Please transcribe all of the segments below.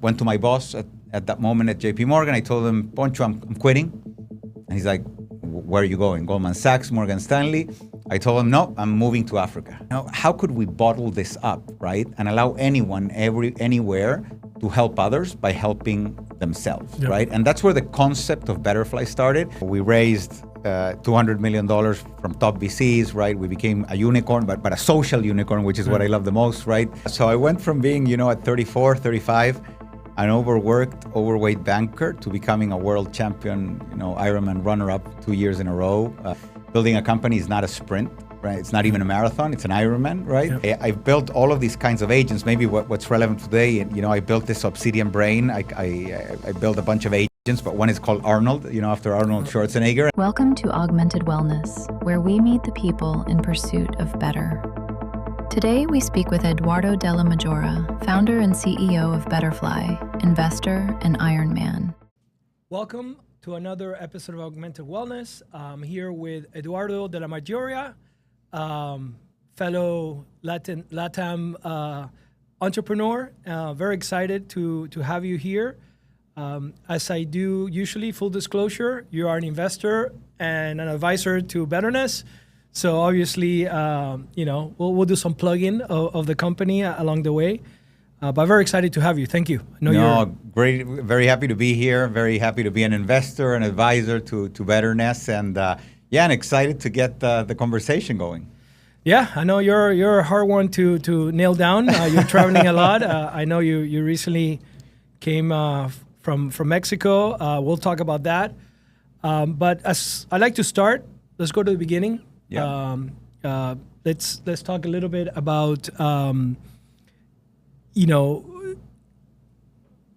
Went to my boss at that moment at JP Morgan. I told him, Poncho, I'm quitting. And he's like, where are you going? Goldman Sachs, Morgan Stanley? I told him, no, I'm moving to Africa. Now, how could we bottle this up, right? And allow anyone, anywhere to help others by helping themselves, right? And that's where the concept of Betterfly started. We raised $200 million from top VCs, right? We became a unicorn, but a social unicorn, which is what I love the most, right? So I went from being, at 34, 35, an overweight banker to becoming a world champion, Ironman runner-up 2 years in a row. Building a company is not a sprint, right? It's not even a marathon, it's an Ironman, right? Yep. I've built all of these kinds of agents. Maybe what's relevant today, I built this Obsidian brain. I built a bunch of agents, but one is called Arnold, after Arnold Schwarzenegger. Welcome to Augmented Wellness, where we meet the people in pursuit of better. Today, we speak with Eduardo della Maggiora, founder and CEO of Betterfly, investor, and Ironman. Welcome to another episode of Augmented Wellness. I'm here with Eduardo della Maggiora, fellow LATAM entrepreneur. Very excited to have you here. As I do usually, full disclosure, you are an investor and an advisor to Betterness. So obviously, we'll do some plug-in of the company along the way. But very excited to have you. Thank you. Great. Very happy to be here. Very happy to be an investor, an advisor to Betterness, and and excited to get the conversation going. Yeah, I know you're a hard one to nail down. You're traveling a lot. I know you recently came from Mexico. We'll talk about that. But as I like to start, let's go to the beginning. Yeah. Let's talk a little bit about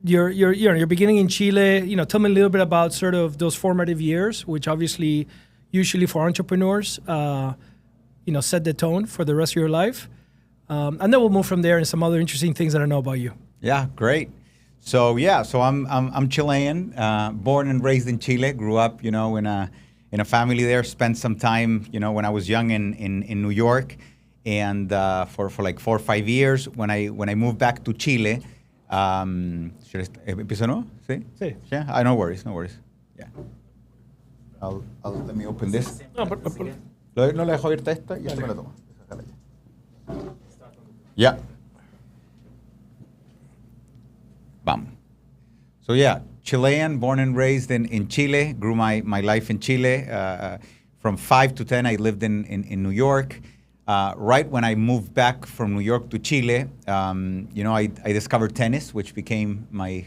your beginning in Chile. Tell me a little bit about sort of those formative years, which obviously usually for entrepreneurs, set the tone for the rest of your life. And then we'll move from there and some other interesting things that I know about you. Yeah, great. So I'm Chilean, born and raised in Chile. Grew up, in a family there. Spent some time, when I was young in New York, and for like 4 or 5 years. When I moved back to Chile, ¿empiezo no? Sí. Sí. Yeah. No worries. Yeah. I'll let me open this. No le dejo abierta esta y esta me la tomo. Yeah. Bam. So Chilean, born and raised in Chile. Grew my life in Chile. From 5 to 10, I lived in New York. Right when I moved back from New York to Chile, I discovered tennis, which became my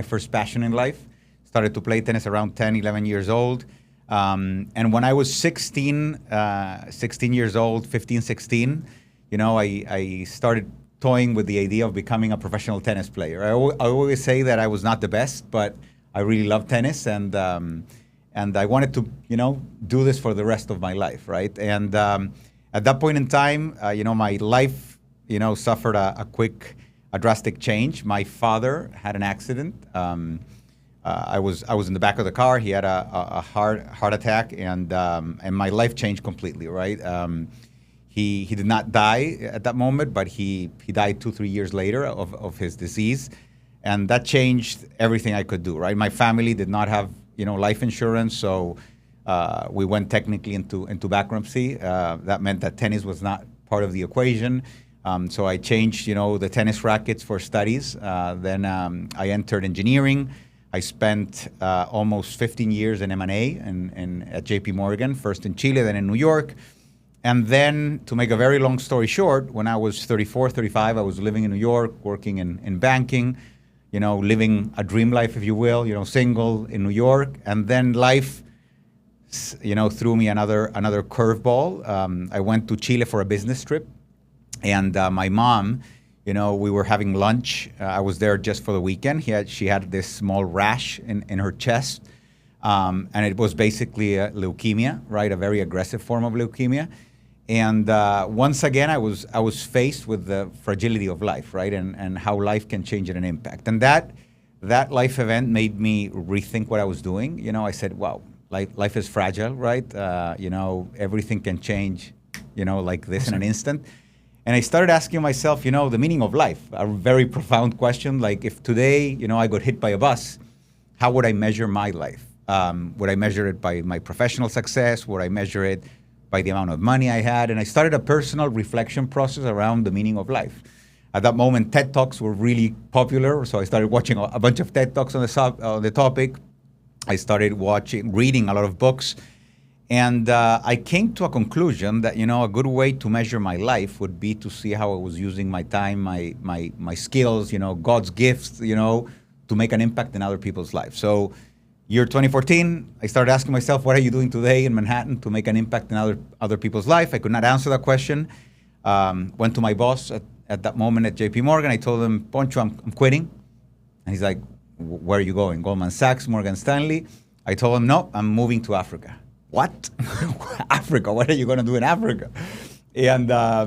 first passion in life. Started to play tennis around 10, 11 years old. And when I was 16 years old, 15, 16, I started toying with the idea of becoming a professional tennis player. I always say that I was not the best, but I really love tennis, and I wanted to, do this for the rest of my life, right? And at that point in time, my life, suffered a drastic change. My father had an accident. I was in the back of the car. He had a heart attack, and my life changed completely, right? He did not die at that moment, but he died 2-3 years later of his disease. And that changed everything I could do, right? My family did not have, life insurance, so we went technically into bankruptcy. That meant that tennis was not part of the equation. So I changed, the tennis rackets for studies. Then I entered engineering. I spent almost 15 years in M&A at JP Morgan, first in Chile, then in New York. And then, to make a very long story short, when I was 34, 35, I was living in New York, working in banking, living a dream life, if you will, single in New York. And then life, threw me another curveball. I went to Chile for a business trip. And my mom, we were having lunch. I was there just for the weekend. She had this small rash in her chest. And it was basically leukemia, right? A very aggressive form of leukemia. And once again, I was faced with the fragility of life, right? And how life can change in an impact. And that life event made me rethink what I was doing. I said, wow, life is fragile, right? Everything can change, like this in an instant. And I started asking myself, the meaning of life, a very profound question. Like if today, I got hit by a bus, how would I measure my life? Would I measure it by my professional success? Would I measure it by the amount of money I had? And I started a personal reflection process around the meaning of life. At that moment, TED Talks were really popular. So I started watching a bunch of TED Talks on the topic. I started reading a lot of books. And I came to a conclusion that, a good way to measure my life would be to see how I was using my time, my skills, God's gifts, to make an impact in other people's lives. So year 2014, I started asking myself, what are you doing today in Manhattan to make an impact in other people's life? I could not answer that question. Went to my boss at that moment at JP Morgan. I told him, Poncho, I'm quitting. And he's like, where are you going? Goldman Sachs, Morgan Stanley? I told him, no, I'm moving to Africa. What? Africa? What are you going to do in Africa? And, I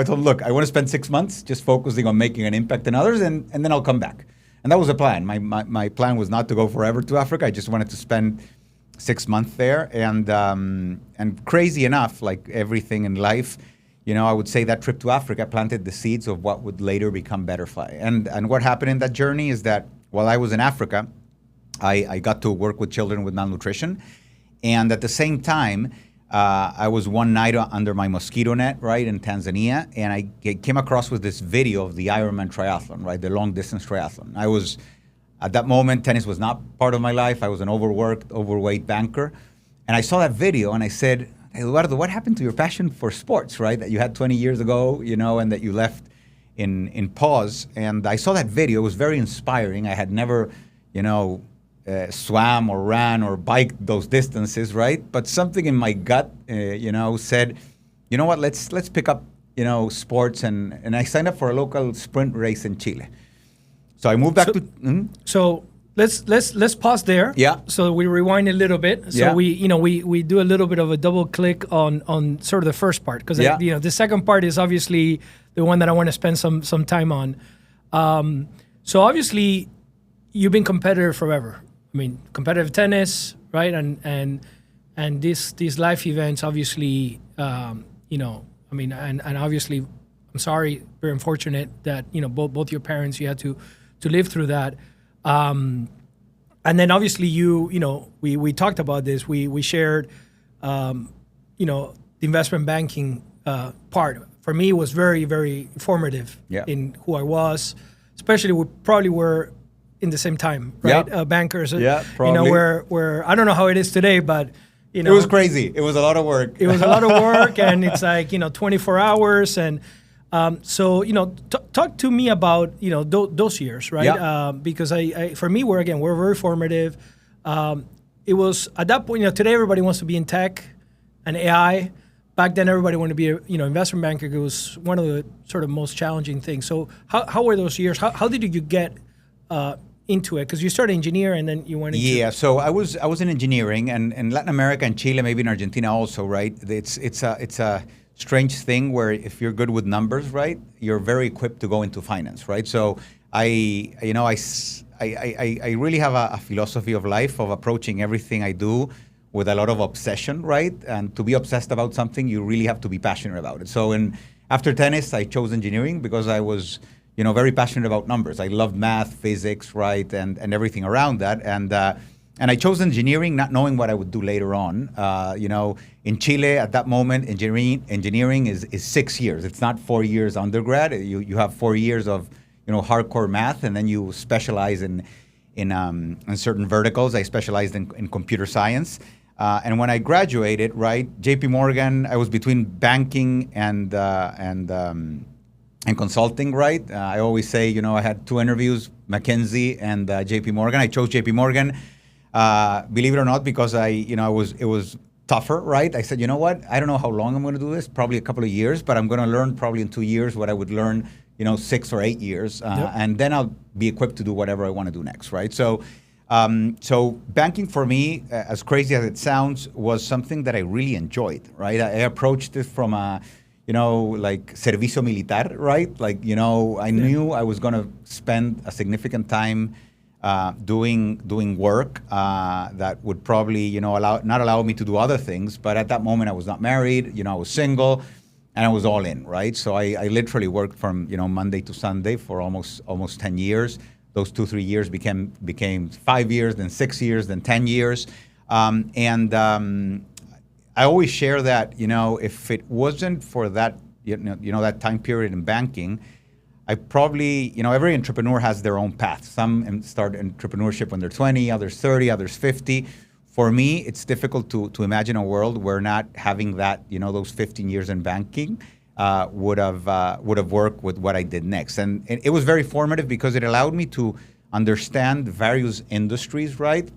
told him, look, I want to spend 6 months just focusing on making an impact in others, and then I'll come back. And that was the plan. My plan was not to go forever to Africa. I just wanted to spend 6 months there. And crazy enough, like everything in life, I would say that trip to Africa planted the seeds of what would later become Betterfly. And what happened in that journey is that while I was in Africa, I got to work with children with malnutrition. And at the same time, I was one night under my mosquito net, right, in Tanzania, and I came across with this video of the Ironman triathlon, right, the long-distance triathlon. At that moment, tennis was not part of my life. I was an overweight banker. And I saw that video, and I said, Eduardo, what happened to your passion for sports, right, that you had 20 years ago, and that you left in pause? And I saw that video. It was very inspiring. I had never, swam or ran or biked those distances, right? But something in my gut, said, you know what, let's pick up, sports. And I signed up for a local sprint race in Chile. So I moved back to... So let's pause there. Yeah. So we rewind a little bit. So we do a little bit of a double click on sort of the first part. Because, the second part is obviously the one that I want to spend some time on. So obviously, you've been competitive forever. I mean, competitive tennis, right? And these life events, obviously, and obviously, I'm sorry, very unfortunate that, both your parents, you had to live through that. And then obviously we talked about this. We shared, the investment banking part. For me, was very, very formative in who I was, especially we probably were in the same time, right? Bankers, probably. Where I don't know how it is today, but it was crazy. It was a lot of work. It was a lot of work, and it's like 24 hours, and so talk to me about those years, right? Because for me, we're very formative. It was at that point. Today everybody wants to be in tech and AI. Back then, everybody wanted to be a investment banker. It was one of the sort of most challenging things. So how were those years? How did you get into it? Because you started engineer and then you went into... Yeah, so I was in engineering, and in Latin America and Chile, maybe in Argentina also, right? It's a strange thing where if you're good with numbers, right, you're very equipped to go into finance, right? So I really have a philosophy of life of approaching everything I do with a lot of obsession, right? And to be obsessed about something, you really have to be passionate about it. So after tennis, I chose engineering because I was very passionate about numbers. I loved math, physics, right, and everything around that. And I chose engineering, not knowing what I would do later on. In Chile at that moment, engineering is 6 years. It's not 4 years undergrad. You have 4 years of hardcore math, and then you specialize in certain verticals. I specialized in computer science. And when I graduated, right, JP Morgan, I was between banking and consulting, right? I always say, I had 2 interviews, McKinsey and JP Morgan. I chose JP Morgan, believe it or not, because it was tougher, right? I said, you know what? I don't know how long I'm going to do this, probably a couple of years, but I'm going to learn probably in 2 years what I would learn, 6 or 8 years. And then I'll be equipped to do whatever I want to do next, right? So banking for me, as crazy as it sounds, was something that I really enjoyed, right? I approached it from a, like servicio militar, right? Like, I knew I was going to spend a significant time doing work that would probably, not allow me to do other things. But at that moment, I was not married. I was single. I was all in, right? So I literally worked from, Monday to Sunday for almost 10 years. Those 2-3 years became 5 years, then 6 years, then 10 years. I always share that, if it wasn't for that, that time period in banking, I probably, every entrepreneur has their own path. Some start entrepreneurship when they're 20, others 30, others 50. For me, it's difficult to imagine a world where not having that, those 15 years in banking would have worked with what I did next. And it was very formative because it allowed me to understand various industries, right?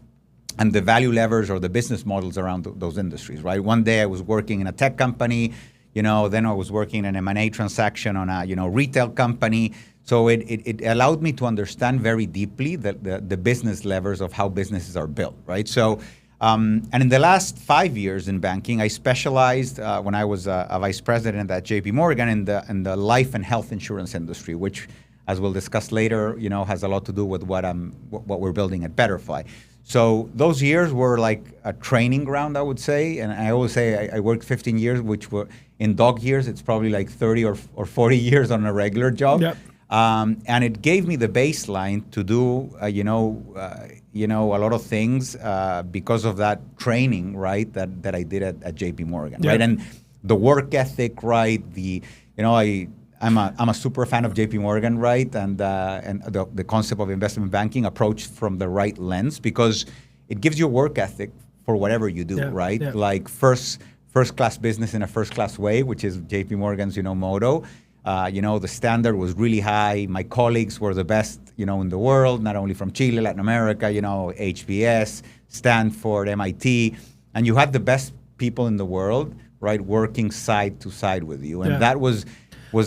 And the value levers or the business models around those industries, right? One day I was working in a tech company, then I was working in an M&A transaction on a, retail company. So it allowed me to understand very deeply the business levers of how businesses are built, right? So, and in the last 5 years in banking, I specialized when I was a vice president at JP Morgan in the life and health insurance industry, which, as we'll discuss later, has a lot to do with what we're building at Betterfly. So those years were like a training ground, I would say. And I always say I worked 15 years, which were in dog years, it's probably like 30 or 40 years on a regular job. Yep. And it gave me the baseline to do, a lot of things because of that training, right, that I did at JP Morgan, right? And the work ethic, right? I'm a super fan of JP Morgan, right? And the concept of investment banking approached from the right lens because it gives you a work ethic for whatever you do, right? Yeah. Like first class business in a first class way, which is JP Morgan's, motto. The standard was really high. My colleagues were the best, in the world, not only from Chile, Latin America, HBS, Stanford, MIT. And you had the best people in the world, right, working side to side with you. And that was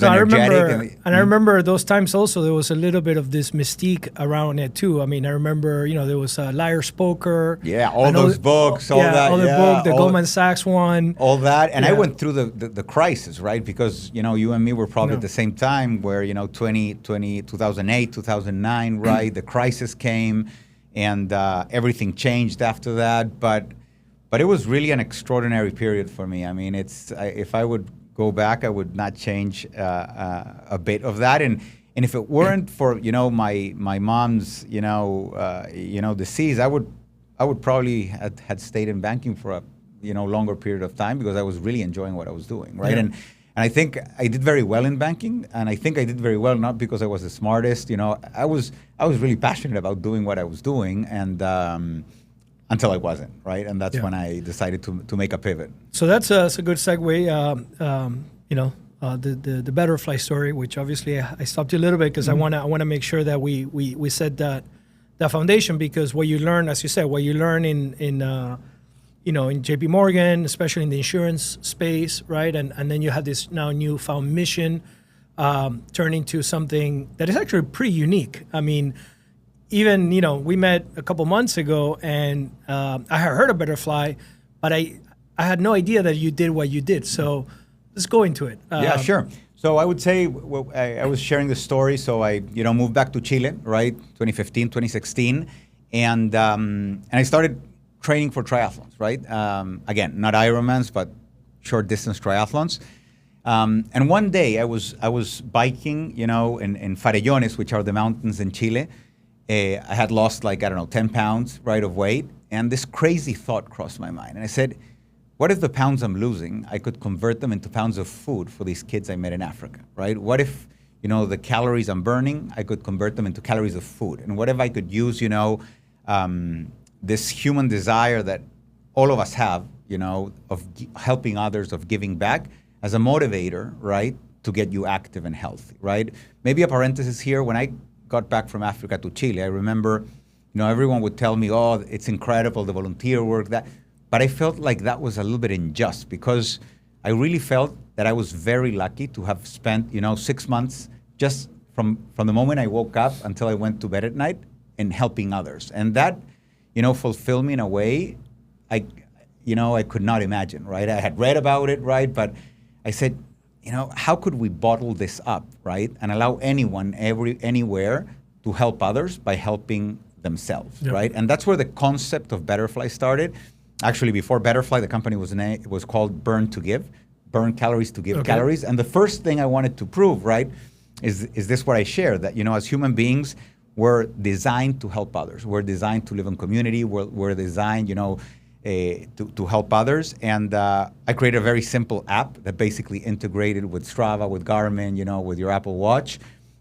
energetic. I remember those times also, there was a little bit of this mystique around it too. I mean, I remember, there was a Liar's Poker. Yeah, all those books, all that. All the book, the Goldman Sachs one. All that. And I went through the crisis, right? Because, you and me were probably at the same time where, 2008, 2009, right? The crisis came and everything changed after that. But it was really an extraordinary period for me. I mean, if I would go back, I would not change a bit of that. And if it weren't for my mom's disease, I would probably had stayed in banking for a longer period of time because I was really enjoying what I was doing, right? Yeah. And I think I did very well in banking, and I think I did very well not because I was the smartest. I was really passionate about doing what I was doing, and until I wasn't, right? And that's when I decided to make a pivot. So that's a good segue. The Betterfly story, which obviously I stopped you a little bit because I want to make sure that we set that foundation, because what you learn, as you said, what you learn in JP Morgan, especially in the insurance space, right? And then you have this now newfound mission turn into something that is actually pretty unique. I mean, even, we met a couple months ago, and I had heard of Betterfly, but I had no idea that you did what you did. So let's go into it. Yeah, sure. So I would say, I was sharing the story. So I, moved back to Chile, right, 2015, 2016, and I started training for triathlons, right? Again, not Ironmans, but short distance triathlons. And one day I was biking, in Farellones, which are the mountains in Chile. I had lost 10 pounds, right, of weight. And this crazy thought crossed my mind. And I said, what if the pounds I'm losing, I could convert them into pounds of food for these kids I met in Africa, right? What if, the calories I'm burning, I could convert them into calories of food? And what if I could use, this human desire that all of us have, of helping others, of giving back as a motivator, right, to get you active and healthy, right? Maybe a parenthesis here. When I got back from Africa to Chile, I remember, everyone would tell me, oh, it's incredible, the volunteer work, that. But I felt like that was a little bit unjust, because I really felt that I was very lucky to have spent, 6 months just from the moment I woke up until I went to bed at night in helping others. And that, fulfilled me in a way I could not imagine, right? I had read about it, right? But I said, how could we bottle this up, right? And allow anyone, anywhere to help others by helping themselves, right? And that's where the concept of Betterfly started. Actually, before Betterfly, the company was called Burn to Give. burn calories to give Okay. calories. And the first thing I wanted to prove, right, is this what I share, that, as human beings, we're designed to help others. We're designed to live in community. We're designed, to help others. And I created a very simple app that basically integrated with Strava, with Garmin, with your Apple Watch.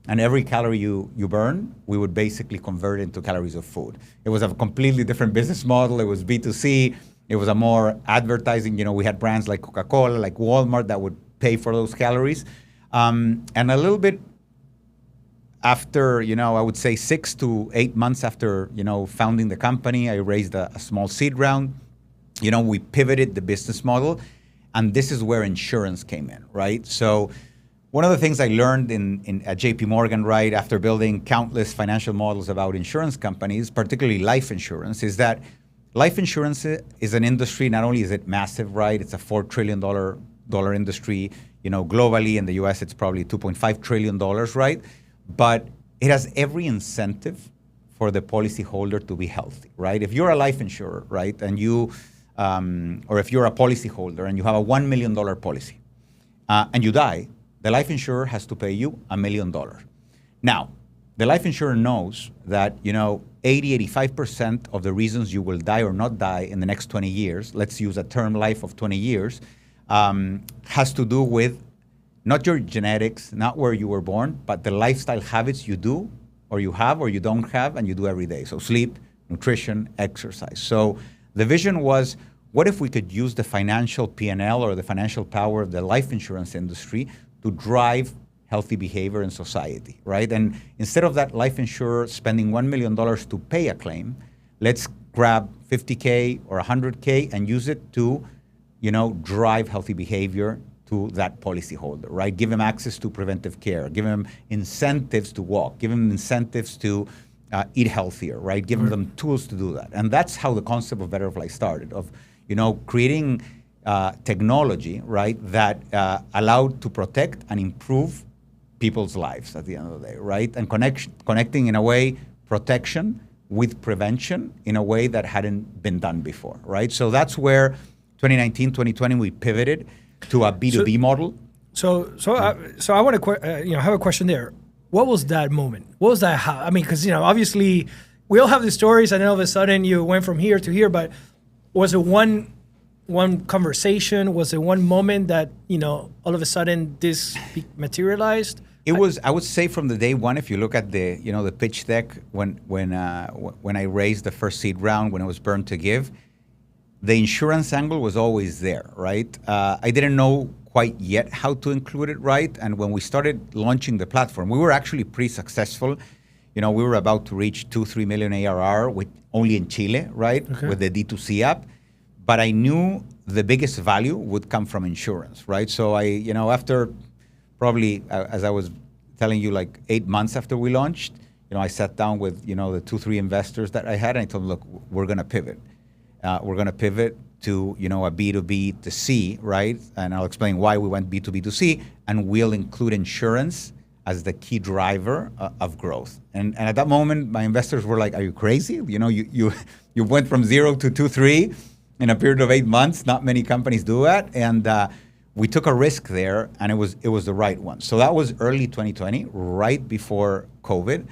And every calorie you burn, we would basically convert into calories of food. It was a completely different business model. It was B2C. It was a more advertising. We had brands like Coca-Cola, like Walmart that would pay for those calories. And a little bit after, I would say 6 to 8 months after, founding the company, I raised a small seed round. We pivoted the business model. And this is where insurance came in, right? So one of the things I learned at JP Morgan, right, after building countless financial models about insurance companies, particularly life insurance, is that life insurance is an industry. Not only is it massive, right? It's a $4 trillion industry. Globally in the US, it's probably $2.5 trillion, right? But it has every incentive for the policyholder to be healthy, right? If you're a life insurer, right, and you, or if you're a policyholder and you have a $1 million policy, and you die, the life insurer has to pay you $1 million. Now, the life insurer knows that, 85% of the reasons you will die or not die in the next 20 years, let's use a term life of 20 years, has to do with not your genetics, not where you were born, but the lifestyle habits you do or you have or you don't have and you do every day. So sleep, nutrition, exercise. So the vision was, what if we could use the financial P&L or the financial power of the life insurance industry to drive healthy behavior in society, right? And instead of that life insurer spending $1 million to pay a claim, let's grab 50K or 100K and use it to, drive healthy behavior to that policyholder, right? Give them access to preventive care, give them incentives to walk, give them incentives to eat healthier, right? Give them tools to do that. And that's how the concept of Betterfly started, of, creating technology, right, that allowed to protect and improve people's lives at the end of the day, right? And connecting in a way protection with prevention in a way that hadn't been done before, right? So that's where 2019, 2020, we pivoted to a B2B model. So I want to have a question there. What was that moment? What was that? How? I mean, because obviously we all have the stories, and then all of a sudden you went from here to here. But was it one conversation? Was it one moment that all of a sudden this materialized? It was, I would say, from the day one. If you look at the the pitch deck when I raised the first seed round, when it was Burn to Give, the insurance angle was always there, right? I didn't know quite yet how to include it, right? And when we started launching the platform, we were actually pretty successful. We were about to reach 2-3 million ARR only in Chile, right? Okay. With the D2C app. But I knew the biggest value would come from insurance, right? So I, after probably, as I was telling you, like 8 months after we launched, I sat down with, the 2-3 investors that I had, and I told them, look, we're going to pivot. We're going to pivot to, a B2B to C, right? And I'll explain why we went B2B to C, and we'll include insurance as the key driver of growth. And at that moment, my investors were like, are you crazy? You went from 0 to 2-3 in a period of 8 months. Not many companies do that. And we took a risk there, and it was the right one. So that was early 2020, right before COVID.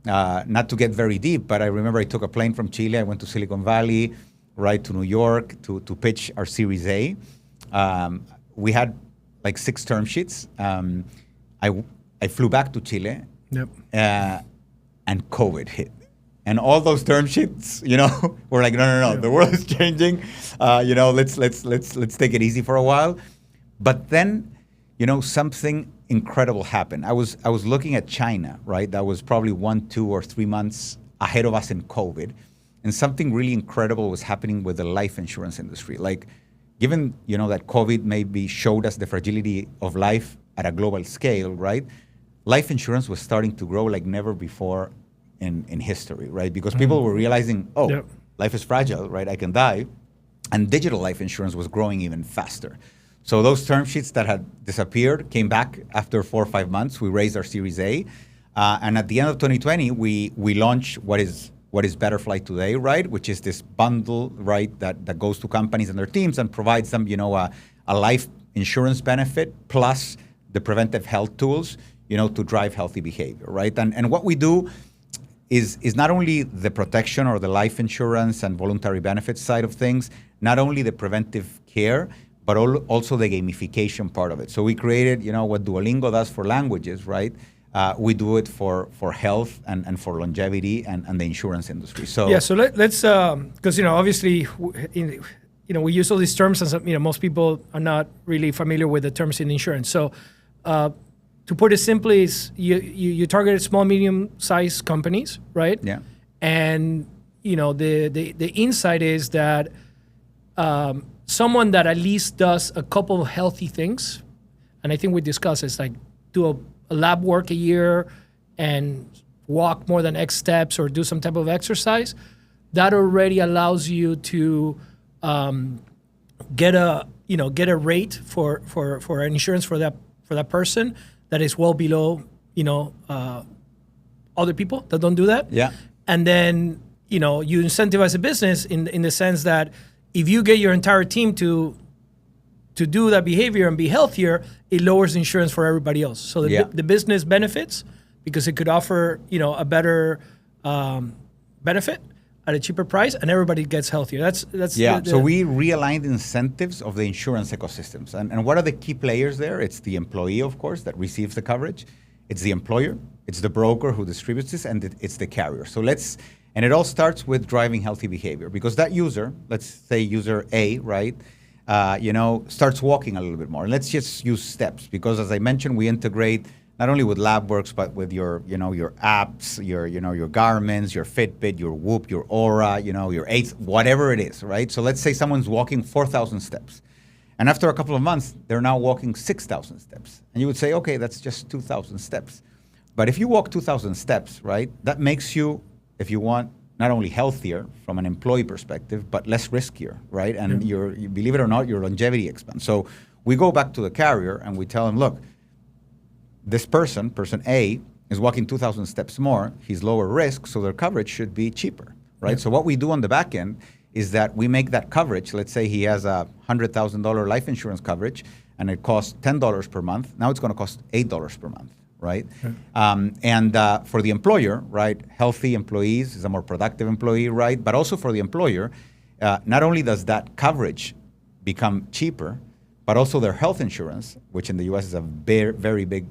Not to get very deep, but I remember I took a plane from Chile. I went to Silicon Valley, right to New York to pitch our Series A. We had like 6 term sheets. I flew back to Chile, yep. And COVID hit. And all those term sheets, were like, no, the world is changing. Let's take it easy for a while. But then, something incredible happened. I was looking at China, right? That was probably 1, 2, or 3 months ahead of us in COVID. And something really incredible was happening with the life insurance industry. Like, given, that COVID maybe showed us the fragility of life at a global scale, right? Life insurance was starting to grow like never before in history, right? Because people were realizing, yep. Life is fragile, right? I can die. And digital life insurance was growing even faster. So those term sheets that had disappeared came back after 4 or 5 months. We raised our Series A. And at the end of 2020, we launched what is Betterfly today, right? Which is this bundle, right, that goes to companies and their teams and provides them, a life insurance benefit plus the preventive health tools, to drive healthy behavior, right? And what we do is not only the protection or the life insurance and voluntary benefits side of things, not only the preventive care, but also the gamification part of it. So we created, what Duolingo does for languages, right? We do it for health and for longevity and the insurance industry. So yeah, so let's because obviously we use all these terms, and most people are not really familiar with the terms in insurance. So to put it simply, is you targeted small, medium-sized companies, right? Yeah. And the insight is that someone that at least does a couple of healthy things, and I think we discussed it's like do a lab work a year and walk more than X steps or do some type of exercise, that already allows you to get a rate for insurance for that person that is well below other people that don't do that. Yeah. And then you incentivize a business in the sense that if you get your entire team to do that behavior and be healthier, it lowers insurance for everybody else. So the business benefits because it could offer a better benefit at a cheaper price, and everybody gets healthier. That's So we realigned incentives of the insurance ecosystems, and what are the key players there? It's the employee, of course, that receives the coverage. It's the employer. It's the broker who distributes this, and it's the carrier. And it all starts with driving healthy behavior, because that user, let's say user A, right, starts walking a little bit more. And let's just use steps, because as I mentioned, we integrate not only with LabWorks, but with your apps, your Garmin's, your Fitbit, your Whoop, your Aura, your Eighth, whatever it is, right? So let's say someone's walking 4,000 steps. And after a couple of months, they're now walking 6,000 steps. And you would say, okay, that's just 2,000 steps. But if you walk 2,000 steps, right, that makes you, if you want, not only healthier from an employee perspective, but less riskier, right? And you believe it or not, your longevity expands. So we go back to the carrier and we tell them, look, this person A, is walking 2,000 steps more. He's lower risk, so their coverage should be cheaper, right? Yeah. So what we do on the back end is that we make that coverage. Let's say he has a $100,000 life insurance coverage, and it costs $10 per month. Now it's going to cost $8 per month, right? And for the employer, right, healthy employees is a more productive employee, right? But also for the employer, not only does that coverage become cheaper, but also their health insurance, which in the U.S. is a very, very big,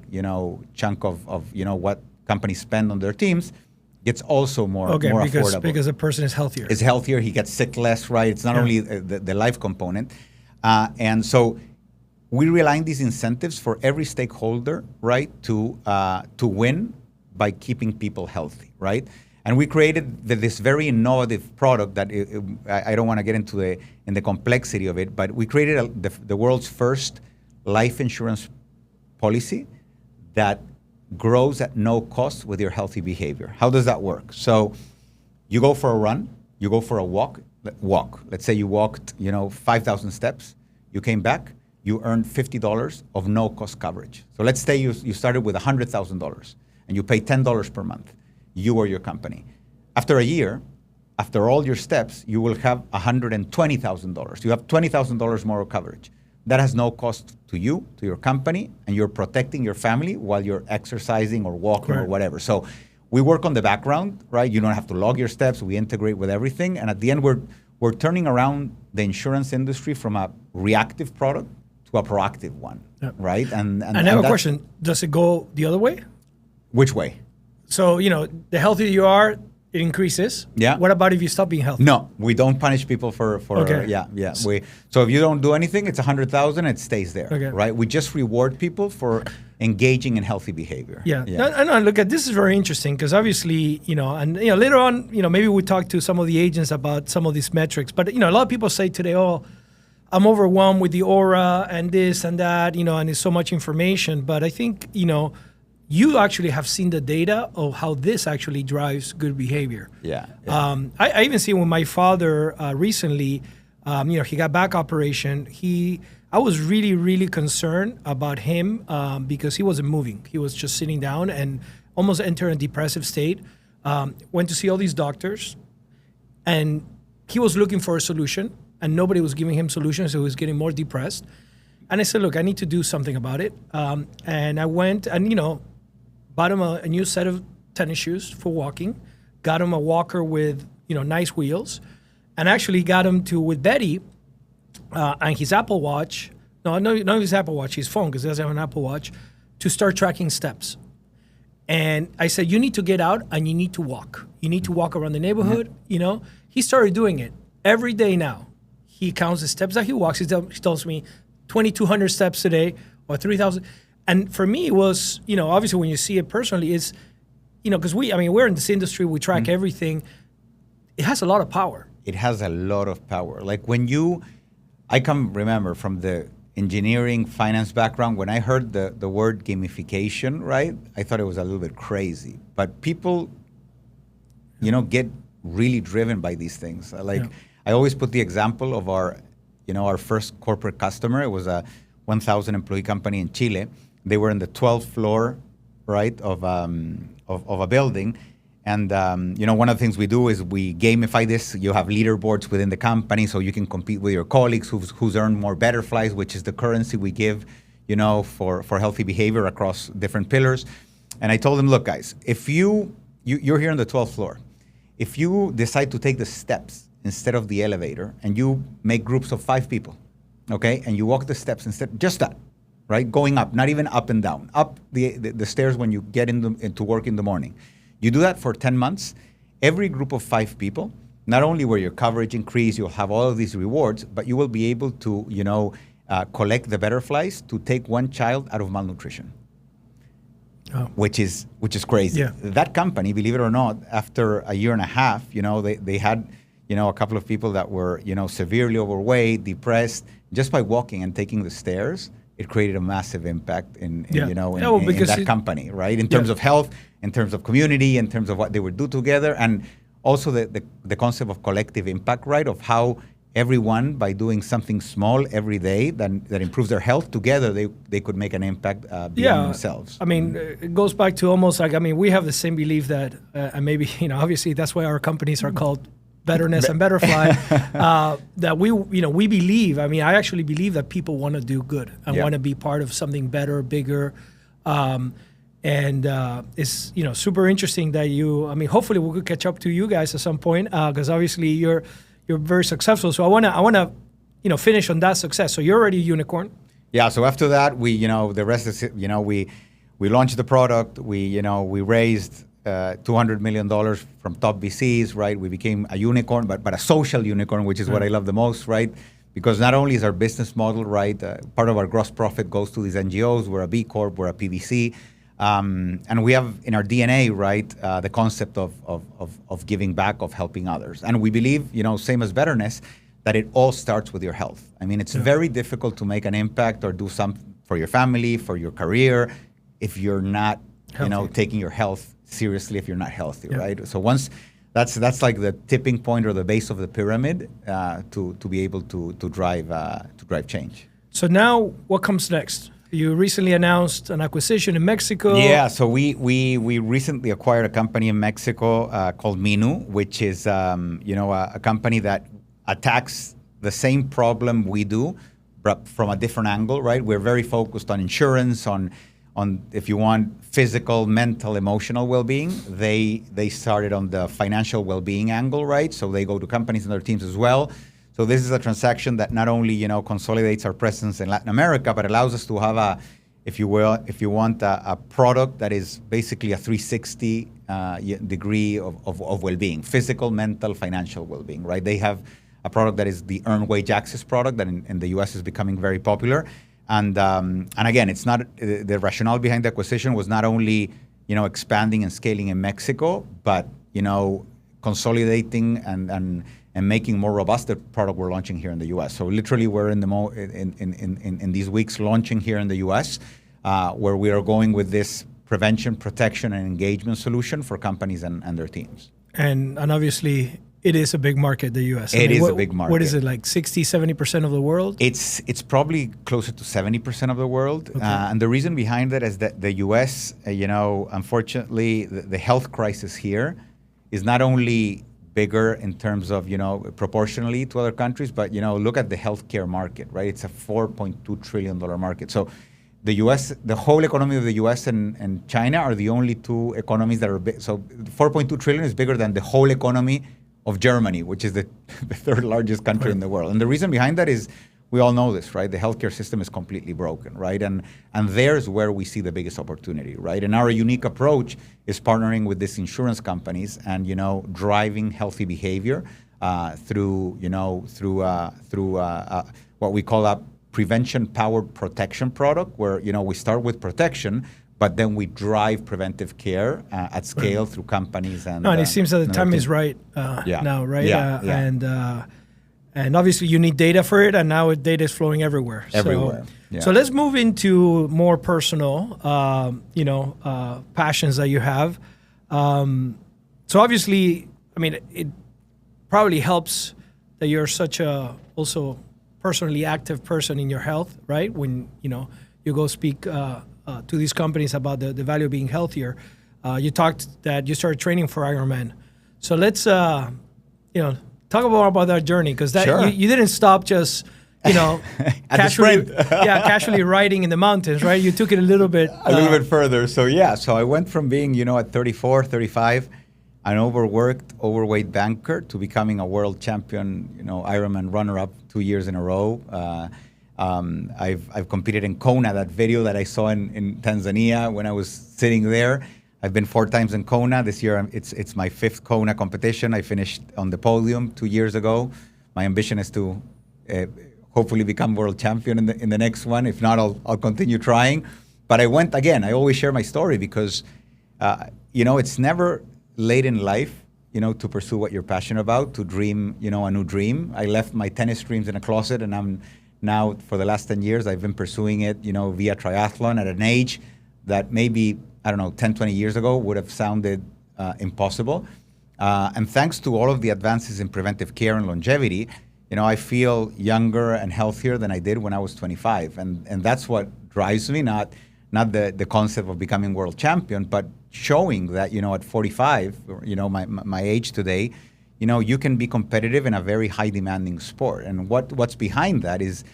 chunk of what companies spend on their teams, gets also more affordable. Because the person is healthier. Is healthier. He gets sick less, right? It's not only the life component, and so we realign these incentives for every stakeholder, right, to win by keeping people healthy, right? And we created this very innovative product that I don't want to get into the complexity of it, but we created the world's first life insurance policy that grows at no cost with your healthy behavior. How does that work? So you go for a run, you go for a walk. Let's say you walked, 5,000 steps. You came back, you earned $50 of no-cost coverage. So let's say you started with $100,000 and you pay $10 per month. You or your company. After a year, after all your steps, you will have $120,000. You have $20,000 more coverage. That has no cost to you, to your company, and you're protecting your family while you're exercising or walking or whatever. So we work on the background, right? You don't have to log your steps. We integrate with everything. And at the end, we're turning around the insurance industry from a reactive product to a proactive one, right? And I have a question. Does it go the other way? Which way? So, the healthier you are, it increases. Yeah. What about if you stop being healthy? No, we don't punish people for So if you don't do anything, it's 100,000, it stays there, right? We just reward people for engaging in healthy behavior. Yeah. No, look, this is very interesting because obviously, later on, maybe we talk to some of the agents about some of these metrics, but, a lot of people say today, oh, I'm overwhelmed with the aura and this and that, and there's so much information. But I think, you actually have seen the data of how this actually drives good behavior. Yeah. I even see when my father recently, he got back operation. I was really, really concerned about him because he wasn't moving. He was just sitting down and almost entered a depressive state. Went to see all these doctors, and he was looking for a solution, and nobody was giving him solutions, so he was getting more depressed. And I said, look, I need to do something about it. And I went and, bought him a new set of tennis shoes for walking, got him a walker with, nice wheels, and actually got him to, with Betty, and his Apple Watch, not his Apple Watch, his phone, because he doesn't have an Apple Watch, to start tracking steps. And I said, you need to get out and you need to walk. You need to walk around the neighborhood, He started doing it every day now. He counts the steps that he walks. He tells me 2,200 steps a day or 3,000. And for me, it was, obviously when you see it personally, is, because we're in this industry, we track everything. It has a lot of power. It has a lot of power. Like I can remember from the engineering, finance background, when I heard the word gamification, right? I thought it was a little bit crazy. But people, get really driven by these things. I always put the example of our first corporate customer. It was a 1,000 employee company in Chile. They were in the 12th floor, right, of a building. And, one of the things we do is we gamify this. You have leaderboards within the company so you can compete with your colleagues who's earned more Betterflies, which is the currency we give, for healthy behavior across different pillars. And I told them, look, guys, if you're here on the 12th floor, if you decide to take the steps instead of the elevator and you make groups of 5 people, okay, and you walk the steps instead, just that, right, going up, not even up and down, up the stairs when you get into work in the morning. You do that for 10 months. Every group of 5 people, not only will your coverage increase, you'll have all of these rewards, but you will be able to, collect the Betterflies to take one child out of malnutrition, which is crazy. Yeah. That company, believe it or not, after a year and a half, they had, a couple of people that were, severely overweight, depressed, just by walking and taking the stairs. It created a massive impact in that company, right? In terms of health, in terms of community, in terms of what they would do together, and also the concept of collective impact, right? Of how everyone, by doing something small every day that improves their health, together they could make an impact beyond themselves. It goes back to almost like, we have the same belief that, and maybe, obviously that's why our companies are called Betterness and Betterfly, that we believe, I actually believe that people want to do good and want to be part of something better, bigger. And it's, super interesting that you, hopefully we could catch up to you guys at some point, because obviously you're very successful. So I want to, finish on that success. So you're already a unicorn. Yeah. So after that, the rest is, we launched the product, we raised $200 million from top VCs, right? We became a unicorn, but a social unicorn, which is what I love the most, right? Because not only is our business model, right, part of our gross profit goes to these NGOs, we're a B Corp, we're a PVC, and we have in our DNA, right, the concept of giving back, of helping others. And we believe, same as Betterness, that it all starts with your health. It's very difficult to make an impact or do something for your family, for your career, if you're not, taking your health seriously, if you're not healthy, right? So once that's like the tipping point or the base of the pyramid to be able to drive change. So now what comes next? You recently announced an acquisition in Mexico. Yeah, so we recently acquired a company in Mexico called Minu, which is a company that attacks the same problem we do, but from a different angle, right? We're very focused on insurance, on if you want physical, mental, emotional well-being. They started on the financial well-being angle, right? So they go to companies and their teams as well. So this is a transaction that not only consolidates our presence in Latin America, but allows us to have if you want a product that is basically a 360 degree of well-being, physical, mental, financial well-being, right? They have a product that is the earned wage access product that in the US is becoming very popular. And again, it's not the rationale behind the acquisition was not only expanding and scaling in Mexico, but consolidating and making more robust the product we're launching here in the U.S. So literally, we're in these weeks launching here in the U.S. Where we are going with this prevention, protection, and engagement solution for companies and their teams. And obviously, it is a big market, the U.S. It is a big market. What is it, like 60, 70% of the world? It's probably closer to 70% of the world. Okay. And the reason behind that is that the U.S., unfortunately, the health crisis here is not only bigger in terms of, proportionally to other countries, but, look at the healthcare market, right? It's a $4.2 trillion market. So the U.S., the whole economy of the U.S. and China are the only two economies that are big. So 4.2 trillion is bigger than the whole economy of Germany, which is the third largest country in the world. And the reason behind that is, we all know this, right? The healthcare system is completely broken, right? And there's where we see the biggest opportunity, right? And our unique approach is partnering with these insurance companies and, driving healthy behavior through what we call a prevention-powered protection product, where, we start with protection, but then we drive preventive care at scale through companies. And it seems that the time is right now, right? And obviously you need data for it, and now data is flowing everywhere. So let's move into more personal, passions that you have. So obviously, it probably helps that you're such a also personally active person in your health, right? When, you go speak to these companies about the value of being healthier. You talked that you started training for Ironman. So let's, talk about that journey, because you didn't stop just, casually riding in the mountains, right? You took it a little bit further. So I went from being, at 34, 35, an overweight banker to becoming a world champion, Ironman runner-up 2 years in a row. I've competed in Kona, that video that I saw in Tanzania when I was sitting there. I've been 4 times in Kona. This year, it's my 5th Kona competition. I finished on the podium 2 years ago. My ambition is to hopefully become world champion in the next one. If not, I'll continue trying. But I went again. I always share my story because, it's never late in life, to pursue what you're passionate about, to dream, a new dream. I left my tennis dreams in a closet, and I'm now, for the last 10 years, I've been pursuing it, via triathlon at an age that maybe, 10, 20 years ago would have sounded impossible. And thanks to all of the advances in preventive care and longevity, I feel younger and healthier than I did when I was 25. And that's what drives me, not the concept of becoming world champion, but showing that, at 45, my age today, you can be competitive in a very high demanding sport. And what's behind that is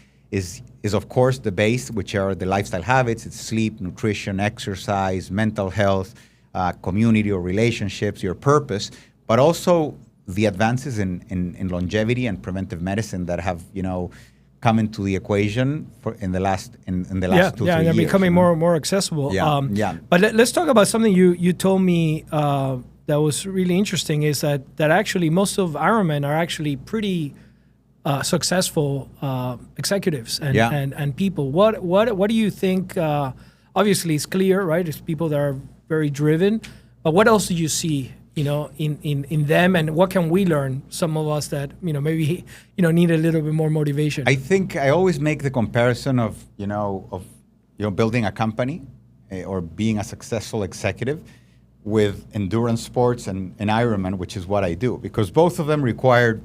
of course the base, which are the lifestyle habits. It's sleep, nutrition, exercise, mental health, community or relationships, your purpose, but also the advances in longevity and preventive medicine that have, come into the equation in the last 2 3 years. Yeah, they're becoming more and more accessible. But let's talk about something you told me that was really interesting, is that actually most of Ironmen are actually pretty successful executives and people. What do you think? Obviously, it's clear, right? It's people that are very driven. But what else do you see, in them, and what can we learn? Some of us that maybe need a little bit more motivation. I think I always make the comparison of building a company or being a successful executive with endurance sports and Ironman, which is what I do, because both of them require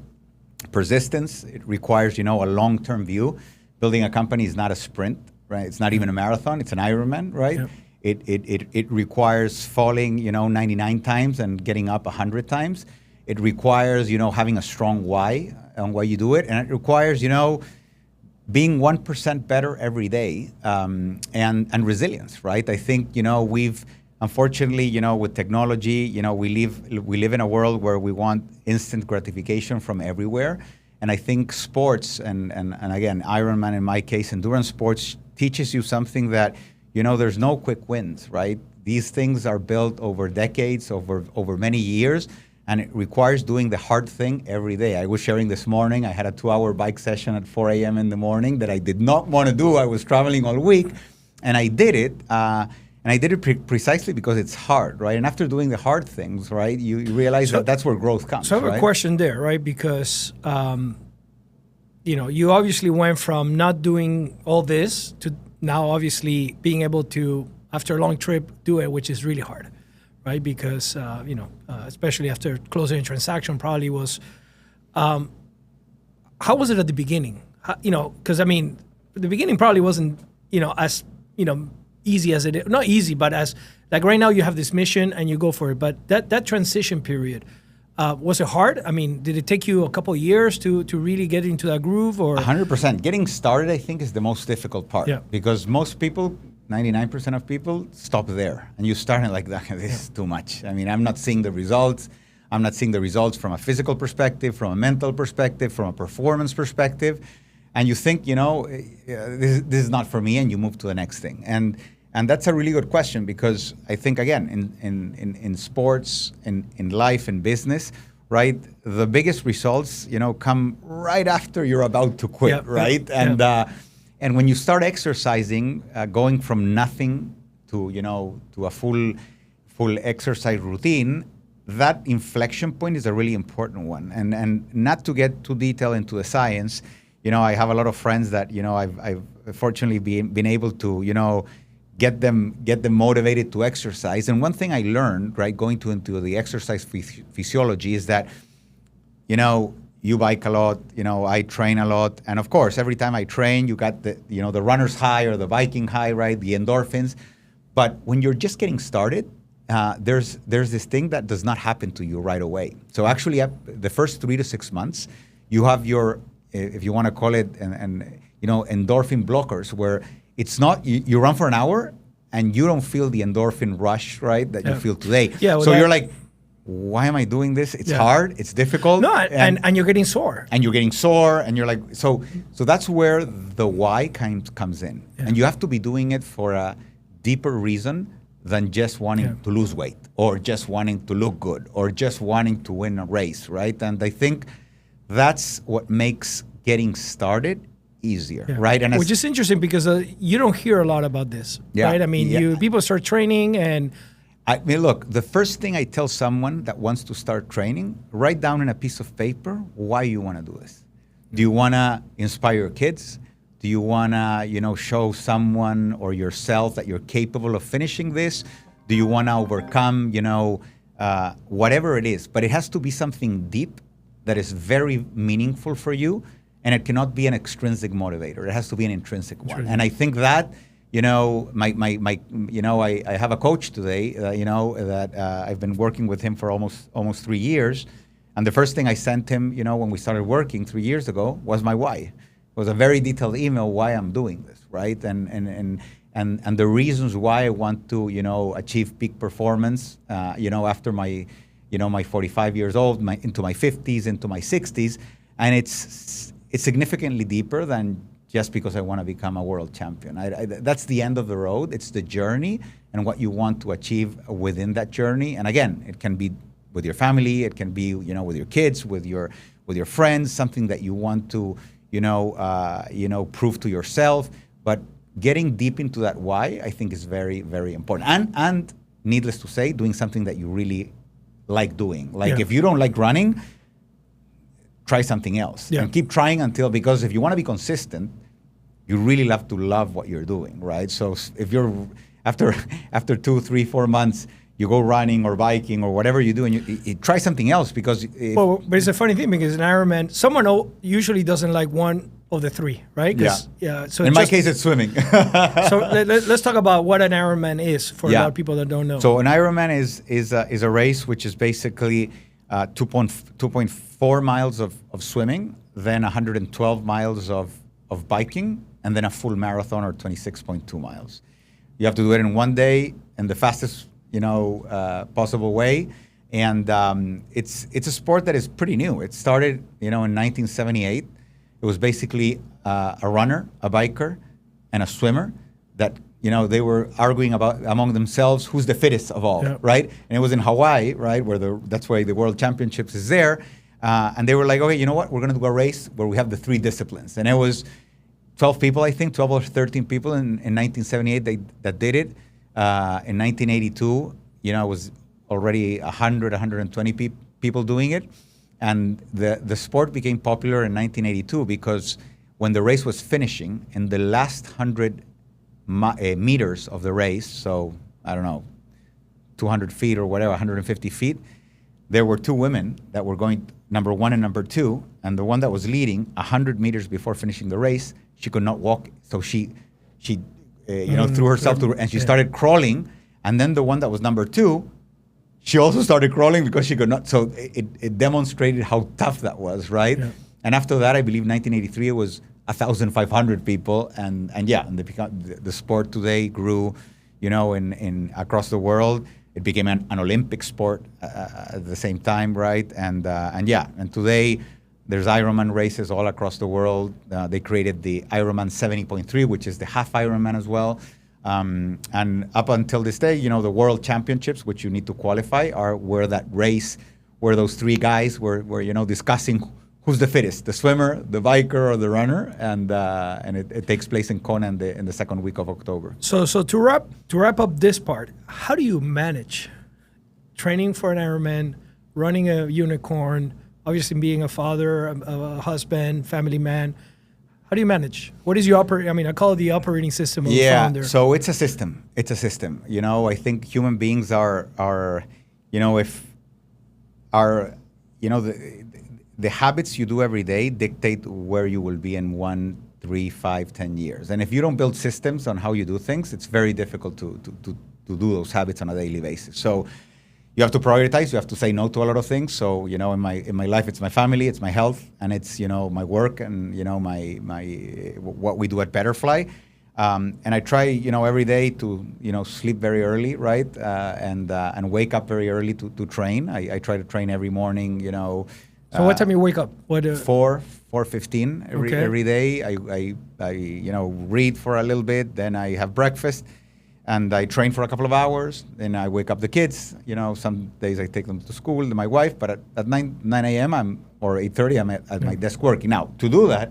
persistence. It requires, a long-term view. Building a company is not a sprint, right? It's not even a marathon. It's an Ironman, right? Yep. It requires falling, 99 times and getting up 100 times. It requires, having a strong why on why you do it. And it requires, being 1% better every day and resilience, right? I think, we've, unfortunately, with technology, we live in a world where we want instant gratification from everywhere. And I think sports and again, Ironman, in my case, endurance sports, teaches you something that, there's no quick wins, right? These things are built over decades, over many years, and it requires doing the hard thing every day. I was sharing this morning, I had a 2-hour bike session at 4 a.m. in the morning that I did not want to do. I was traveling all week, and I did it. And I did it precisely because it's hard, right? And after doing the hard things, right, you realize that that's where growth comes. So I have a question there, right? Because, you obviously went from not doing all this to now obviously being able to, after a long trip, do it, which is really hard, right? Because, especially after closing a transaction probably was, how was it at the beginning? Because, the beginning probably wasn't, as, easy as it is. Not easy, but as, like right now you have this mission and you go for it. But that transition period, Was it hard? I mean, did it take you a couple of years to really get into that groove? Or 100%. Getting started, I think, is the most difficult part. Yeah. Because most people, 99% of people, stop there. And you start like, this is too much. I mean, I'm not seeing the results. I'm not seeing the results from a physical perspective, from a mental perspective, from a performance perspective. And you think, this is not for me, and you move to the next thing. And that's a really good question, because I think, again, in sports, in life, in business, right, the biggest results, come right after you're about to quit, right? And when you start exercising, going from nothing to a full exercise routine, that inflection point is a really important one. And not to get too detailed into the science, I have a lot of friends that, I've fortunately been able to, get them motivated to exercise. And one thing I learned, right, going into the exercise physiology is that, you bike a lot, I train a lot. And of course, every time I train, you got the runner's high or the biking high, right, the endorphins. But when you're just getting started, there's this thing that does not happen to you right away. So actually, the first 3 to 6 months, you have your, if you want to call it, endorphin blockers, where it's not, you run for an hour and you don't feel the endorphin rush, right, that you feel today. Yeah, well, so you're like, why am I doing this? It's hard, it's difficult. No, and you're getting sore. And you're getting sore, and you're like, so that's where the why comes in. Yeah. And you have to be doing it for a deeper reason than just wanting to lose weight, or just wanting to look good, or just wanting to win a race, right? And I think that's what makes getting started easier, right? And which is interesting, because you don't hear a lot about this, right? I mean, people start training, and I mean, look, the first thing I tell someone that wants to start training, write down in a piece of paper why you want to do this. Do you want to inspire your kids? Do you want to, show someone or yourself that you're capable of finishing this? Do you want to overcome, whatever it is? But it has to be something deep that is very meaningful for you, and it cannot be an extrinsic motivator. It has to be an intrinsic one. And I think that, I have a coach today, that I've been working with him for almost 3 years. And the first thing I sent him, when we started working 3 years ago, was my why. It was a very detailed email why I'm doing this, right? And the reasons why I want to, achieve peak performance, after my 45 years old, into my 50s, into my 60s. And it's significantly deeper than just because I want to become a world champion. That's the end of the road. It's the journey and what you want to achieve within that journey. And again, it can be with your family, it can be, with your kids, with your friends, something that you want to, prove to yourself. But getting deep into that why, I think, is very, very important. And needless to say, doing something that you really like doing. Like if you don't like running, try something else and keep trying because if you want to be consistent, you really have to love what you're doing, right? So if you're after 2, 3, 4 months, you go running or biking or whatever you do, and you try something else because. But it's a funny thing, because an Ironman, someone usually doesn't like one of the three, right? So in my case, it's swimming. So let's talk about what an Ironman is for a lot of people that don't know. So an Ironman is a race which is basically 2.4 miles of swimming, then 112 miles of biking, and then a full marathon, or 26.2 miles. You have to do it in one day in the fastest possible way. And it's a sport that is pretty new. It started in 1978. It was basically a runner, a biker, and a swimmer that they were arguing among themselves who's the fittest of all, right? And it was in Hawaii, right, that's why the World Championships is there. And they were like, okay, you know what? We're going to do a race where we have the 3 disciplines. And it was 12 people, I think, 12 or 13 people in 1978 that did it. In 1982, it was already 100, 120 people doing it. And the sport became popular in 1982 because when the race was finishing, in the last 100 meters of the race, so I don't know, 200 feet or whatever, 150 feet, there were 2 women that were going number 1 and number 2, and the one that was leading 100 meters before finishing the race, she could not walk, so she threw herself to, and she started crawling, and then the one that was number 2 she also started crawling because she could not. So it demonstrated how tough that was, right? Yeah. And after that, I believe 1983, it was 1,500 people, and the sport today grew, in across the world. It became an Olympic sport at the same time, right? And today there's Ironman races all across the world. They created the Ironman 70.3, which is the half Ironman as well. And up until this day, the World Championships, which you need to qualify, were that race where those three guys were discussing who's the fittest, the swimmer, the biker, or the runner, and it takes place in Kona in the second week of October. So to wrap up this part, how do you manage training for an Ironman, running a unicorn, obviously being a father, a husband, family man? How do you manage? What is your I call it the operating system of a founder. So it's a system. It's a system. I think human beings the habits you do every day dictate where you will be in 1, 3, 5, 10 years. And if you don't build systems on how you do things, it's very difficult to do those habits on a daily basis. So you have to prioritize. You have to say no to a lot of things. So in my life, it's my family, it's my health, and it's my work, and my what we do at Betterfly. And I try every day to sleep very early, right, and wake up very early to train. I try to train every morning. So what time you wake up? 4:15 every day. I read for a little bit, then I have breakfast, and I train for a couple of hours. Then I wake up the kids. Some days I take them to school, my wife. But at 9 a.m. or 8:30, I'm at my desk working. Now, to do that,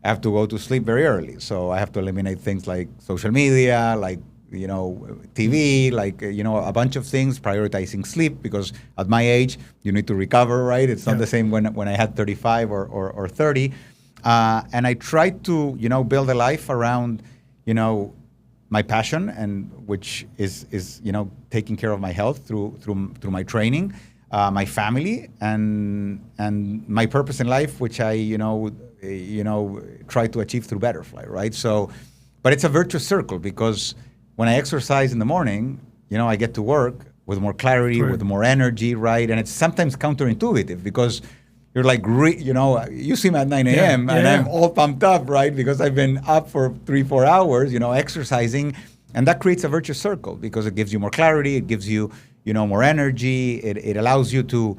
I have to go to sleep very early. So I have to eliminate things like social media, like TV, like a bunch of things, prioritizing sleep, because at my age you need to recover, right? It's not the same when I had 35 or 30. And I try to build a life around my passion, and which is taking care of my health through my training, my family, and my purpose in life, which I try to achieve through Betterfly, right? So, but it's a virtuous circle, because when I exercise in the morning, I get to work with more clarity, with more energy, right? And it's sometimes counterintuitive, because you're like, you see me at 9 a.m. and I'm all pumped up, right? Because I've been up for 3-4 hours, exercising, and that creates a virtuous circle, because it gives you more clarity, it gives you, more energy, it allows you to,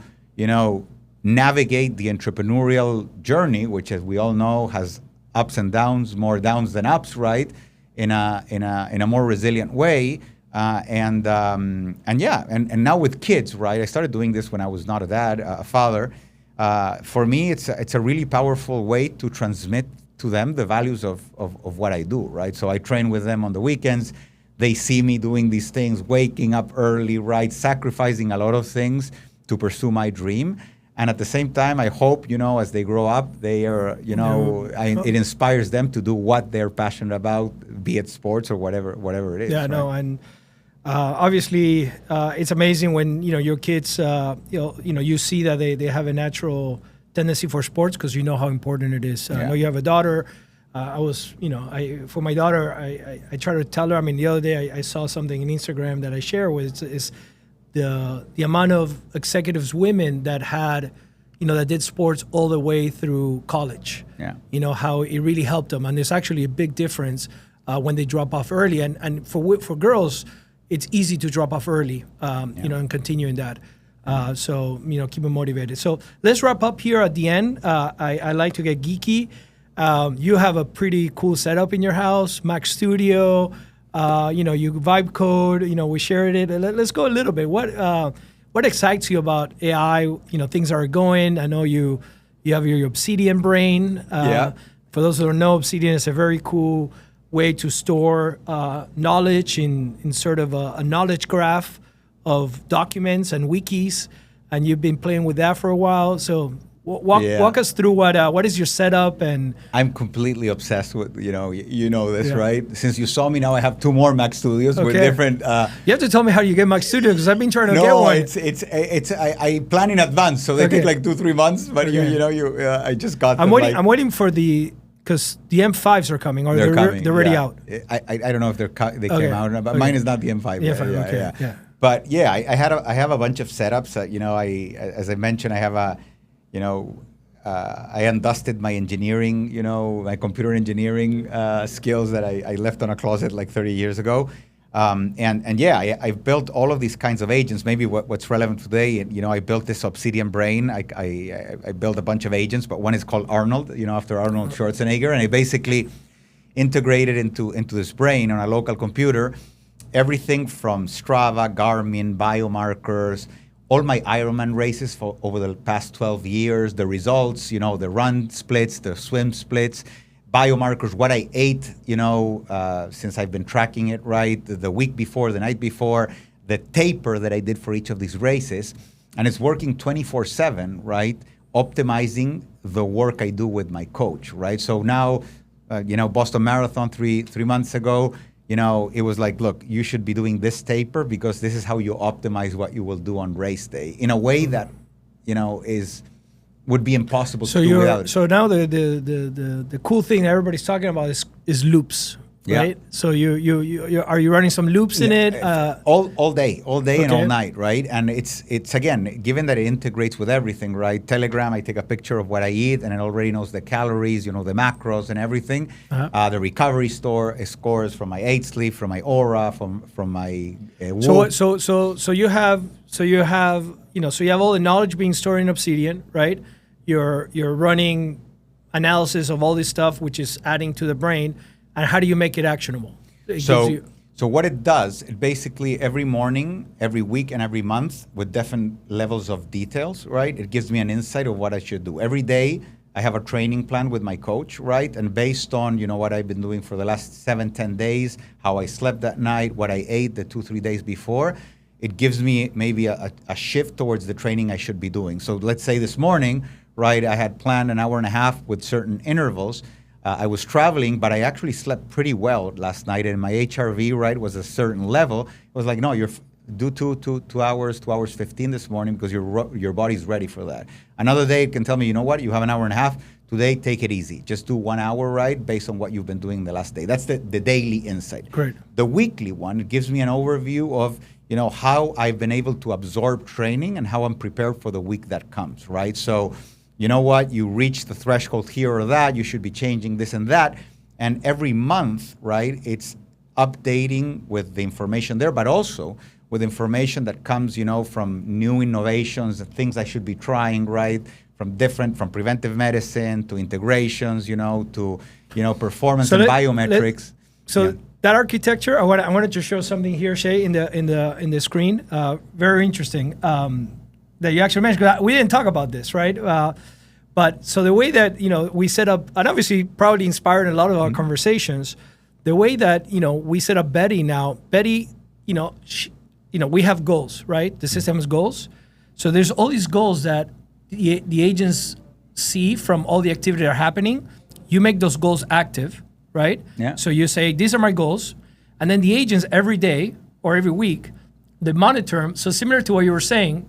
navigate the entrepreneurial journey, which, as we all know, has ups and downs, more downs than ups, right? In a more resilient way, and now with kids, right? I started doing this when I was not a dad, a father. For me, it's a really powerful way to transmit to them the values of what I do, right? So I train with them on the weekends. They see me doing these things, waking up early, right? Sacrificing a lot of things to pursue my dream. And at the same time, I hope, as they grow up, they are, it inspires them to do what they're passionate about, be it sports or whatever it is. Yeah, right? No, and obviously, it's amazing when your kids, you see that they have a natural tendency for sports, because you know how important it is. I know you have a daughter. For my daughter, I try to tell her. The other day I saw something on Instagram that I share with is the amount of executives, women that had, that did sports all the way through college. Yeah. How it really helped them. And there's actually a big difference when they drop off early. And for girls, it's easy to drop off early, and continue in that. So keep them motivated. So let's wrap up here at the end. I like to get geeky. You have a pretty cool setup in your house, Mac Studio. You vibe code, we shared it. Let's go a little bit. What excites you about AI? Things are going. I know you have your Obsidian brain. For those who don't know, Obsidian is a very cool way to store knowledge in sort of a knowledge graph of documents and wikis. And you've been playing with that for a while. So walk us through what is your setup. And I'm completely obsessed with this, right? Since you saw me now, I have 2 more Mac Studios with different. You have to tell me how you get Mac Studio, because I've been trying to get one. I plan in advance, so they take like 2-3 months. But I just got. I'm waiting for because the M5s are coming, or they're already out. I don't know if they came out, but mine is not the M5. But yeah, I have a bunch of setups. As I mentioned, I have I undusted my engineering, my computer engineering skills that I left on a closet like 30 years ago. I've built all of these kinds of agents. Maybe what's relevant today, I built this Obsidian brain. I built a bunch of agents, but one is called Arnold, after Arnold Schwarzenegger, and I basically integrated into this brain on a local computer everything from Strava, Garmin, biomarkers, all my Ironman races for over the past 12 years, the results, the run splits, the swim splits, biomarkers, what I ate, since I've been tracking it, right, the week before, the night before, the taper that I did for each of these races. And it's working 24/7, right, optimizing the work I do with my coach, right? So now, Boston Marathon three months ago, it was like, look, you should be doing this taper because this is how you optimize what you will do on race day in a way that, would be impossible to do without it. So now the cool thing that everybody's talking about is loops, right? Yeah. So you are you running some loops in it? All day and all night, right? And it's again, given that it integrates with everything, right? Telegram, I take a picture of what I eat, and it already knows the calories, the macros and everything. The recovery scores from my 8 sleep, from my aura, from my. So you have all the knowledge being stored in Obsidian, right? You're running analysis of all this stuff, which is adding to the brain. And how do you make it actionable? So what it does, it basically every morning, every week, and every month with different levels of details, right? It gives me an insight of what I should do. Every day, I have a training plan with my coach, right? And based on, what I've been doing for the last 7-10 days, how I slept that night, what I ate the 2-3 days before, it gives me maybe a shift towards the training I should be doing. So let's say this morning, right, I had planned an hour and a half with certain intervals. I was traveling, but I actually slept pretty well last night, and my HRV, right, was a certain level. It was like, no, you're do 2 hours, 2 hours 15 this morning because your body's ready for that. Another day it can tell me, you know what, you have an hour and a half. Today, take it easy. Just do 1 hour, right, based on what you've been doing the last day. That's the daily insight. Great. The weekly one gives me an overview of, how I've been able to absorb training and how I'm prepared for the week that comes, right? So, you know what, you reach the threshold here or that, you should be changing this and that. And every month, right, it's updating with the information there, but also with information that comes, from new innovations, the things I should be trying, right, from preventive medicine to integrations, to, performance and biometrics. That architecture, I wanted to show something here, Shay, in the screen. Very interesting. That you actually mentioned, 'cause we didn't talk about this, right? But so the way that, we set up, and obviously probably inspired a lot of our conversations, the way that, we set up Betty now, Betty, we have goals, right? The system has goals. So there's all these goals that the agents see from all the activity that are happening. You make those goals active, right? Yeah. So you say, these are my goals. And then the agents every day or every week, they monitor them. So similar to what you were saying,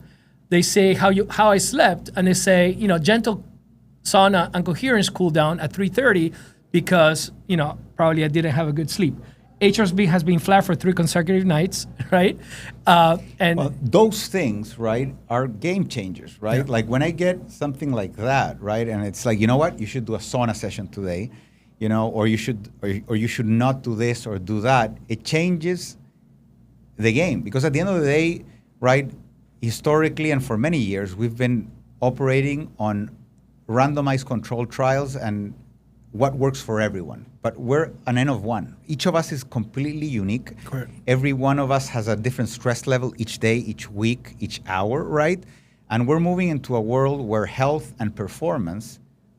they say how I slept, and they say, gentle sauna and coherence cool down at 3:30 because, probably I didn't have a good sleep. HRSB has been flat for 3 consecutive nights, right? Those things, right, are game changers, right? Yeah. Like when I get something like that, right, and it's like, you know what, you should do a sauna session today, or you should not do this or do that. It changes the game because at the end of the day, right, historically and for many years, we've been operating on randomized controlled trials and what works for everyone. But we're an N of one. Each of us is completely unique. Correct. Every one of us has a different stress level each day, each week, each hour, right? And we're moving into a world where health and performance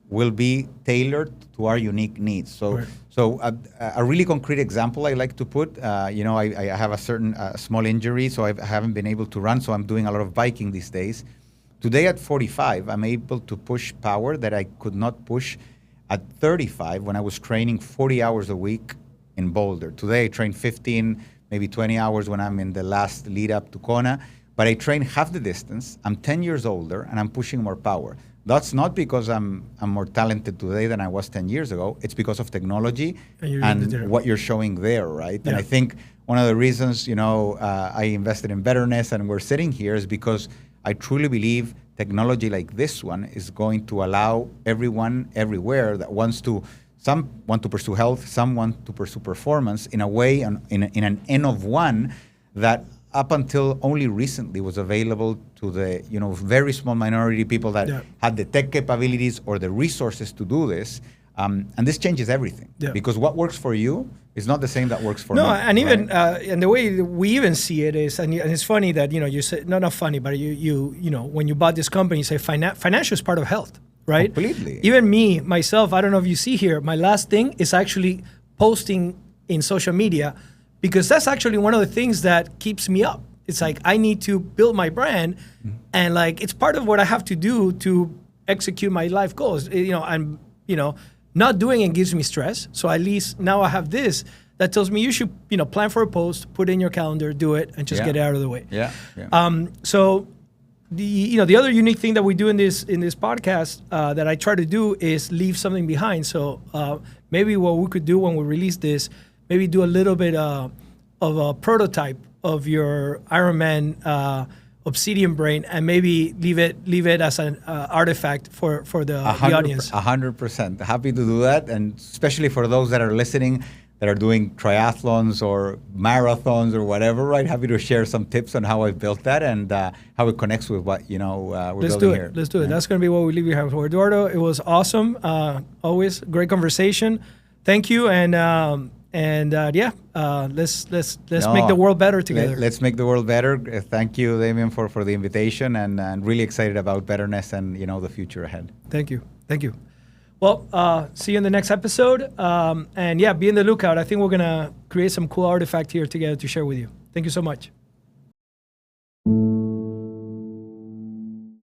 will be tailored to our unique needs. So a really concrete example I like to put, I have a certain small injury, so I haven't been able to run, so I'm doing a lot of biking these days. Today at 45, I'm able to push power that I could not push at 35 when I was training 40 hours a week in Boulder. Today I train 15, maybe 20 hours when I'm in the last lead up to Kona, but I train half the distance. I'm 10 years older and I'm pushing more power. That's not because I'm more talented today than I was 10 years ago. It's because of technology and what you're showing there, right? Yeah. And I think one of the reasons, I invested in Betterness and we're sitting here is because I truly believe technology like this one is going to allow everyone everywhere that some want to pursue health, some want to pursue performance in a way, in an N of one that up until only recently was available to the very small minority people that had the tech capabilities or the resources to do this. And this changes everything because what works for you is not the same that works for me. No, and even and the way we even see it is, and it's funny that you say not funny, but you when you bought this company, you say financial is part of health, right? Completely. Even me myself, I don't know if you see here, my last thing is actually posting in social media. Because that's actually one of the things that keeps me up. It's like I need to build my brand, and it's part of what I have to do to execute my life goals. I'm not doing it gives me stress. So at least now I have this that tells me you should plan for a post, put it in your calendar, do it, and just get it out of the way. Yeah. So the other unique thing that we do in this podcast that I try to do is leave something behind. So maybe what we could do when we release this. Maybe do a little bit of a prototype of your Ironman Obsidian brain, and maybe leave it as an artifact for the audience. 100%. Happy to do that, and especially for those that are listening that are doing triathlons or marathons or whatever, right? Happy to share some tips on how I built that and how it connects with what we're building here. Let's do it. That's going to be what we leave behind for Eduardo. It was awesome. Always great conversation. Thank you, let's make the world better together. Let's make the world better. Thank you, Demian, for the invitation, and really excited about Betterness and the future ahead. Thank you. Well, see you in the next episode, be in the lookout. I think we're gonna create some cool artifact here together to share with you. Thank you so much.